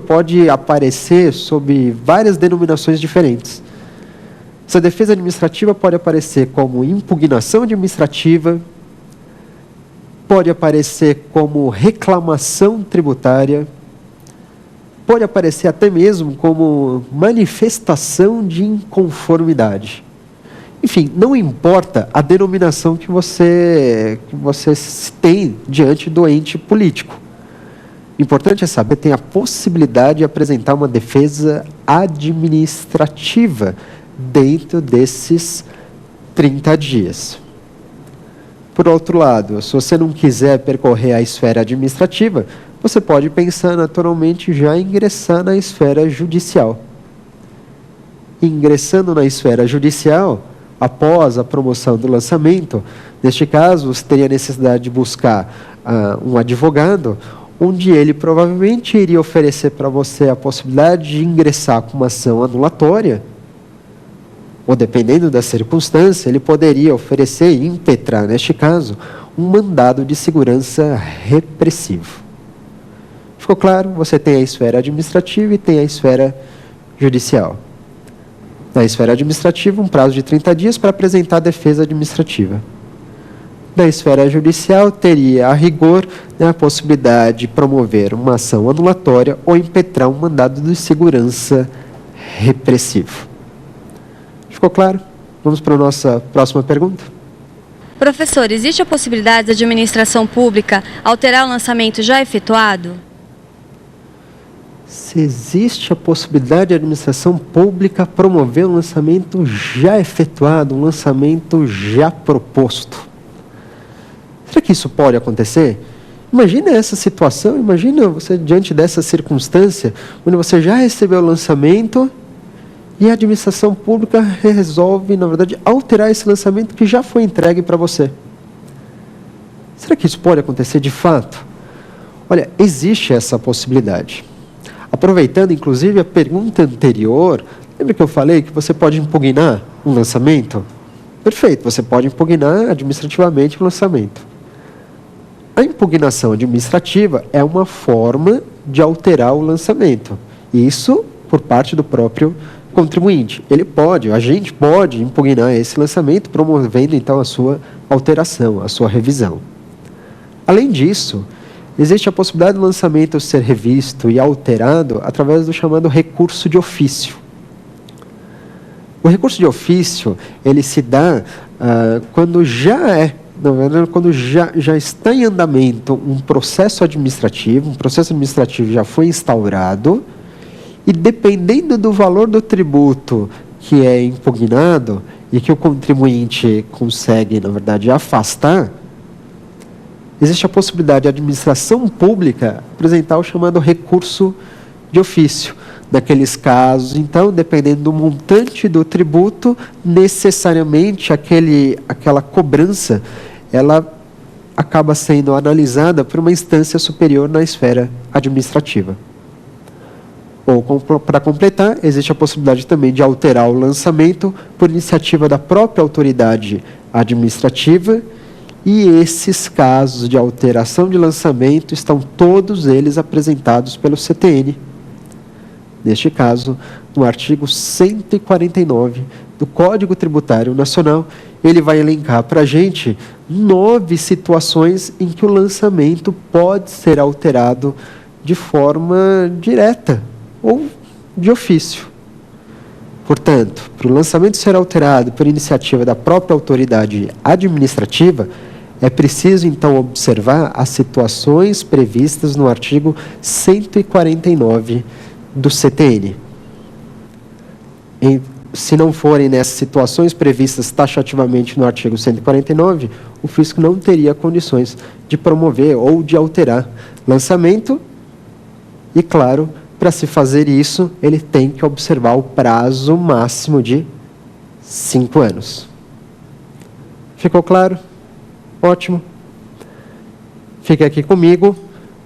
pode aparecer sob várias denominações diferentes. Essa defesa administrativa pode aparecer como impugnação administrativa, pode aparecer como reclamação tributária, pode aparecer até mesmo como manifestação de inconformidade. Enfim, não importa a denominação que você tem diante do ente político. O importante é saber que tem a possibilidade de apresentar uma defesa administrativa dentro desses 30 dias. Por outro lado, se você não quiser percorrer a esfera administrativa, você pode pensar naturalmente já em ingressar na esfera judicial. Ingressando na esfera judicial, após a promoção do lançamento, neste caso, você teria necessidade de buscar um advogado, onde ele provavelmente iria oferecer para você a possibilidade de ingressar com uma ação anulatória, ou dependendo da circunstância, ele poderia oferecer e impetrar, neste caso, um mandado de segurança repressivo. Ficou claro? Você tem a esfera administrativa e tem a esfera judicial. Na esfera administrativa, um prazo de 30 dias para apresentar a defesa administrativa. Na esfera judicial, teria, a rigor, a possibilidade de promover uma ação anulatória ou impetrar um mandado de segurança repressivo. Ficou claro? Vamos para a nossa próxima pergunta. Professor, existe a possibilidade da administração pública alterar o lançamento já efetuado? Se existe a possibilidade de administração pública promover um lançamento já efetuado, um lançamento já proposto. Será que isso pode acontecer? Imagina essa situação, imagina você diante dessa circunstância, onde você já recebeu o lançamento e a administração pública resolve, na verdade, alterar esse lançamento que já foi entregue para você. Será que isso pode acontecer de fato? Olha, existe essa possibilidade. Aproveitando, inclusive, a pergunta anterior, lembra que eu falei que você pode impugnar um lançamento? Perfeito, você pode impugnar administrativamente o lançamento. A impugnação administrativa é uma forma de alterar o lançamento. Isso por parte do próprio contribuinte. A gente pode impugnar esse lançamento, promovendo então a sua alteração, a sua revisão. Além disso, existe a possibilidade do lançamento ser revisto e alterado através do chamado recurso de ofício. O recurso de ofício, ele se dá quando quando já está em andamento um processo administrativo já foi instaurado, e dependendo do valor do tributo que é impugnado e que o contribuinte consegue, na verdade, afastar, existe a possibilidade de a administração pública apresentar o chamado recurso de ofício. Naqueles casos, então, dependendo do montante do tributo, necessariamente aquela cobrança, ela acaba sendo analisada por uma instância superior na esfera administrativa. Ou, para completar, existe a possibilidade também de alterar o lançamento por iniciativa da própria autoridade administrativa, e esses casos de alteração de lançamento estão todos eles apresentados pelo CTN. Neste caso, no artigo 149 do Código Tributário Nacional, ele vai elencar para a gente 9 situações em que o lançamento pode ser alterado de forma direta ou de ofício. Portanto, para o lançamento ser alterado por iniciativa da própria autoridade administrativa, é preciso, então, observar as situações previstas no artigo 149 do CTN. Se não forem nessas situações previstas taxativamente no artigo 149, o fisco não teria condições de promover ou de alterar lançamento e, claro, para se fazer isso, ele tem que observar o prazo máximo de 5 anos. Ficou claro? Ótimo. Fique aqui comigo,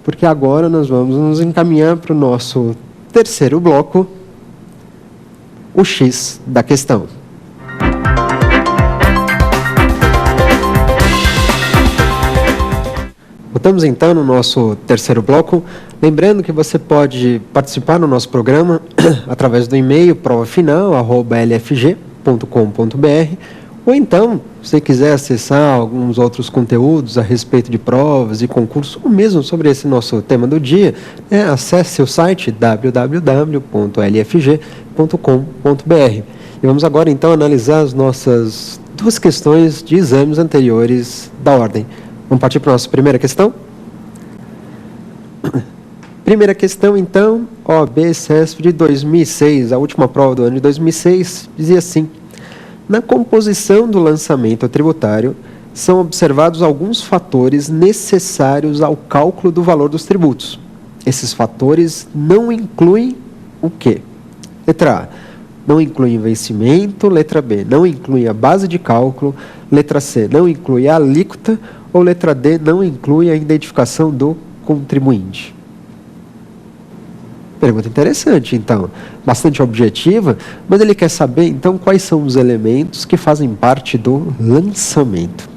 porque agora nós vamos nos encaminhar para o nosso terceiro bloco, o X da questão. Voltamos então no nosso terceiro bloco. Lembrando que você pode participar no nosso programa através do e-mail provafinal@lfg.com.br, ou então, se você quiser acessar alguns outros conteúdos a respeito de provas e concursos, ou mesmo sobre esse nosso tema do dia, acesse o site www.lfg.com.br. E vamos agora então analisar as nossas duas questões de exames anteriores da ordem. Vamos partir para a nossa primeira questão? Primeira questão, então, OAB CESP de 2006, a última prova do ano de 2006, dizia assim: na composição do lançamento tributário, são observados alguns fatores necessários ao cálculo do valor dos tributos. Esses fatores não incluem o quê? Letra A, não incluem vencimento. Letra B, não incluem a base de cálculo. Letra C, não inclui a alíquota. Ou letra D, não inclui a identificação do contribuinte. Pergunta interessante, então. Bastante objetiva, mas ele quer saber, então, quais são os elementos que fazem parte do lançamento.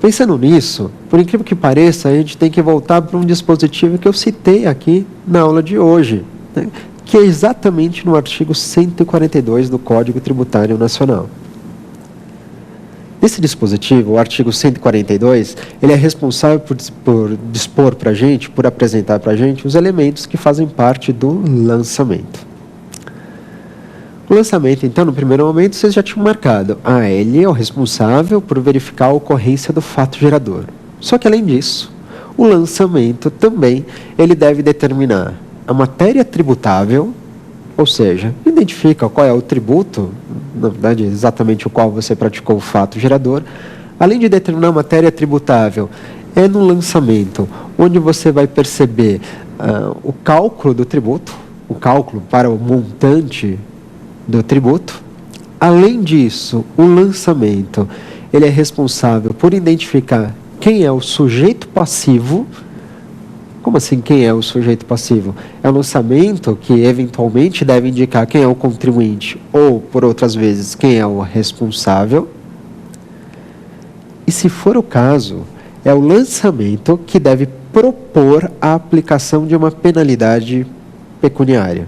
Pensando nisso, por incrível que pareça, a gente tem que voltar para um dispositivo que eu citei aqui na aula de hoje, né, que é exatamente no artigo 142 do Código Tributário Nacional. Esse dispositivo, o artigo 142, ele é responsável por dispor para a gente, por apresentar para a gente os elementos que fazem parte do lançamento. O lançamento, então, no primeiro momento, vocês já tinham marcado. Ele é o responsável por verificar a ocorrência do fato gerador. Só que, além disso, o lançamento também ele deve determinar a matéria tributável, ou seja, identifica qual é o tributo, na verdade, exatamente o qual você praticou o fato gerador. Além de determinar a matéria tributável, é no lançamento onde você vai perceber o cálculo do tributo, o cálculo para o montante do tributo. Além disso, o lançamento ele é responsável por identificar quem é o sujeito passivo. Como assim, quem é o sujeito passivo? É o lançamento que, eventualmente, deve indicar quem é o contribuinte ou, por outras vezes, quem é o responsável. E, se for o caso, é o lançamento que deve propor a aplicação de uma penalidade pecuniária.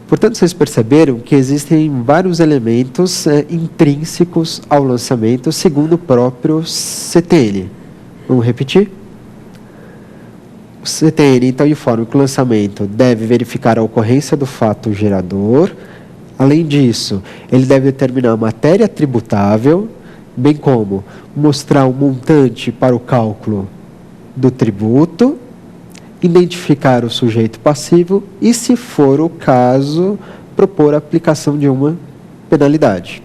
Portanto, vocês perceberam que existem vários elementos intrínsecos ao lançamento, segundo o próprio CTN. Vamos repetir? O CTN, então, informa que o lançamento deve verificar a ocorrência do fato gerador. Além disso, ele deve determinar a matéria tributável, bem como mostrar o montante para o cálculo do tributo, identificar o sujeito passivo e, se for o caso, propor a aplicação de uma penalidade.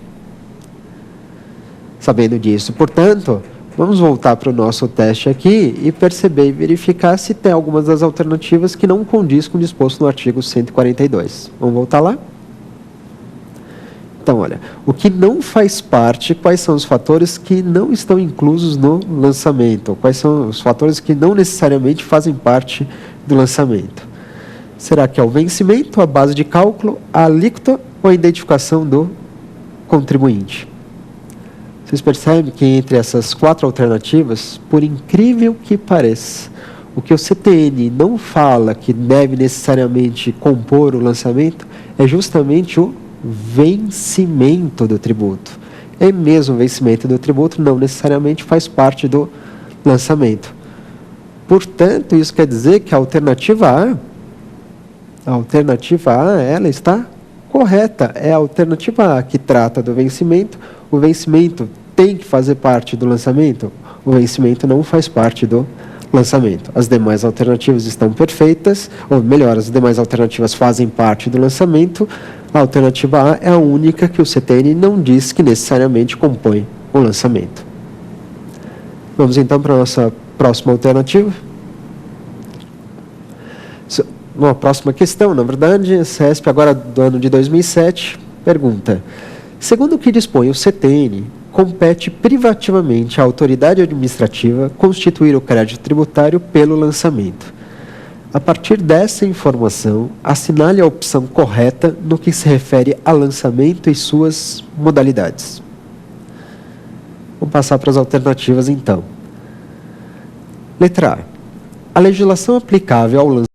Sabendo disso, portanto, vamos voltar para o nosso teste aqui e perceber e verificar se tem algumas das alternativas que não condiz com o disposto no artigo 142. Vamos voltar lá? Então, olha, o que não faz parte, quais são os fatores que não estão inclusos no lançamento? Quais são os fatores que não necessariamente fazem parte do lançamento? Será que é o vencimento, a base de cálculo, a alíquota ou a identificação do contribuinte? Vocês percebem que entre essas quatro alternativas, por incrível que pareça, o que o CTN não fala que deve necessariamente compor o lançamento é justamente o vencimento do tributo. É mesmo o vencimento do tributo não necessariamente faz parte do lançamento. Portanto, isso quer dizer que a alternativa A, ela está correta. É a alternativa A que trata do vencimento. O vencimento tem que fazer parte do lançamento? O vencimento não faz parte do lançamento. As demais alternativas estão perfeitas, ou melhor, as demais alternativas fazem parte do lançamento. A alternativa A é a única que o CTN não diz que necessariamente compõe o lançamento. Vamos então para a nossa próxima alternativa. Uma próxima questão, na verdade, a CESP agora do ano de 2007, pergunta: segundo o que dispõe o CTN, compete privativamente à autoridade administrativa constituir o crédito tributário pelo lançamento. A partir dessa informação, assinale a opção correta no que se refere a lançamento e suas modalidades. Vamos passar para as alternativas, então. Letra A. A legislação aplicável ao lançamento